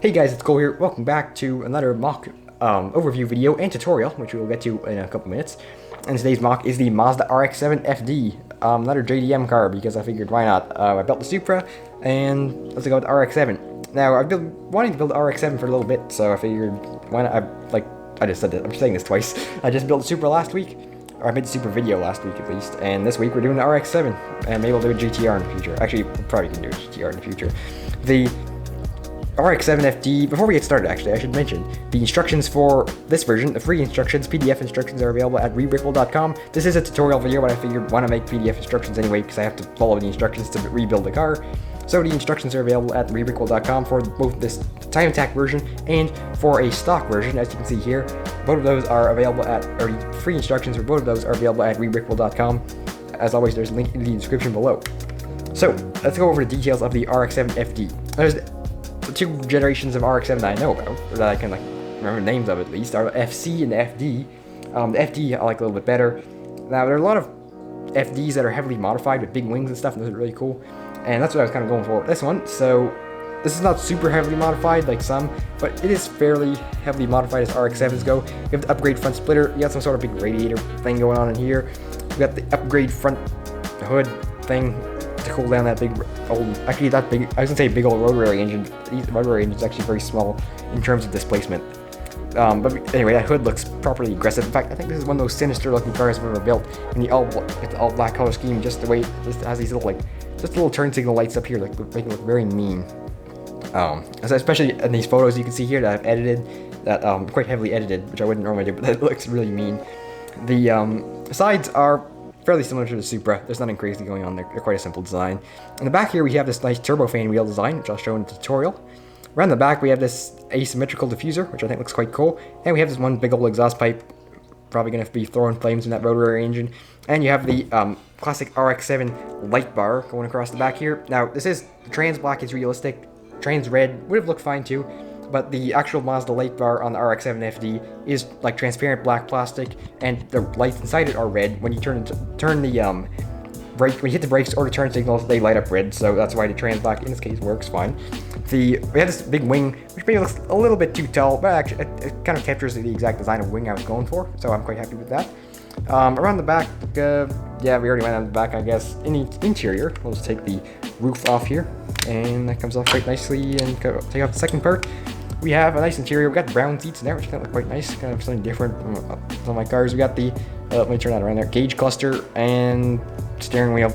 Hey guys, it's Cole here. Welcome back to another MOC overview video and tutorial, which we will get to in a couple minutes. And today's MOC is the Mazda RX-7 FD, another JDM car, because I figured why not. I built the Supra, and let's go with the RX-7. Now, I've been wanting to build the RX-7 for a little bit, so I figured why not. I just said that. I'm saying this twice. I just built the Supra last week, or I made the Supra video last week at least, and this week we're doing the RX-7, and maybe we'll do a GTR in the future. Actually, we probably can do a GTR in the future. The RX-7 FD, before we get started actually, I should mention, the instructions for this version, the free instructions, PDF instructions are available at Rebrickable.com. This is a tutorial video, but I figured why not make PDF instructions anyway, because I have to follow the instructions to rebuild the car. So the instructions are available at Rebrickable.com for both this time attack version and for a stock version, as you can see here. Both of those are available at, or the free instructions for both of those are available at Rebrickable.com. As always, there's a link in the description below. So, let's go over the details of the RX-7 FD. There's the two generations of RX-7 that I know about, or that I can remember the names of at least, are the FC and the FD. The FD I like a little bit better. Now, there are a lot of FDs that are heavily modified with big wings and stuff, and those are really cool. And that's what I was kind of going for with this one. So, this is not super heavily modified like some, but it is fairly heavily modified as RX-7s go. You have the upgrade front splitter, you got some sort of big radiator thing going on in here. You got the upgrade front hood thing to cool down that big old, actually that big, I was gonna say big old rotary engine. The rotary engine is actually very small in terms of displacement. But anyway, that hood looks properly aggressive. In fact, I think this is one of those sinister looking cars I've ever built. In the all black color scheme, just the way it has these little just little turn signal lights up here, make it look very mean. Especially in these photos you can see here that I've edited, that quite heavily edited, which I wouldn't normally do, but that looks really mean. The sides are fairly similar to the Supra. There's nothing crazy going on there. They're quite a simple design. In the back here we have this nice turbofan wheel design, which I'll show in the tutorial. Around the back we have this asymmetrical diffuser, which I think looks quite cool. And we have this one big old exhaust pipe, probably going to be throwing flames in that rotary engine. And you have the classic RX-7 light bar going across the back here. Now, this is, the trans black is realistic. Trans red would have looked fine too, but the actual Mazda light bar on the RX-7 FD is like transparent black plastic, and the lights inside it are red. When you turn the brake, when you hit the brakes or the turn signals, they light up red, so that's why the trans black in this case works fine. We have this big wing, which maybe looks a little bit too tall, but actually it kind of captures the exact design of wing I was going for, so I'm quite happy with that. Around the back, yeah, we already went on the back, I guess. In the interior, we'll just take the roof off here, and that comes off quite nicely, and take off the second part. We have a nice interior. We got brown seats in there, which kind of look quite nice, kind of something different from some of my cars. We got the, let me turn that around there, gauge cluster and steering wheel,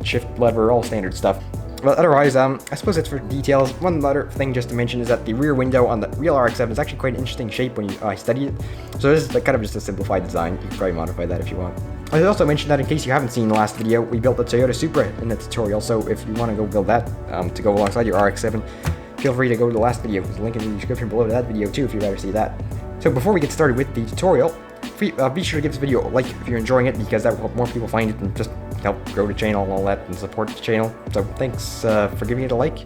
shift lever, all standard stuff. But otherwise, I suppose that's for details. One other thing just to mention is that the rear window on the real RX-7 is actually quite an interesting shape when you study it. So this is kind of just a simplified design. You can probably modify that if you want. I should also mention that in case you haven't seen the last video, we built the Toyota Supra in the tutorial. So if you want to go build that to go alongside your RX-7, feel free to go to the last video. There's a link in the description below to that video too if you'd rather see that. So before we get started with the tutorial, be sure to give this video a like if you're enjoying it, because that will help more people find it and just help grow the channel and all that and support the channel. So thanks for giving it a like.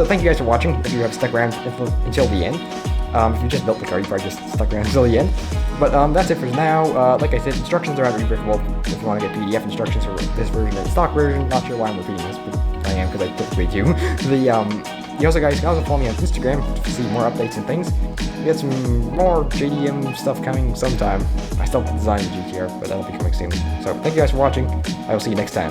So thank you guys for watching, if you have stuck around until the end. If you just built the car, you probably just stuck around until the end. But that's it for now. Like I said, instructions are at Rebrickable if you want to get PDF instructions for this version and stock version. Not sure why I'm repeating this, but I am because I typically do. You also guys can also follow me on Instagram to see more updates and things. We got some more JDM stuff coming sometime. I still have to design the GTR, but that'll be coming soon. So thank you guys for watching. I will see you next time.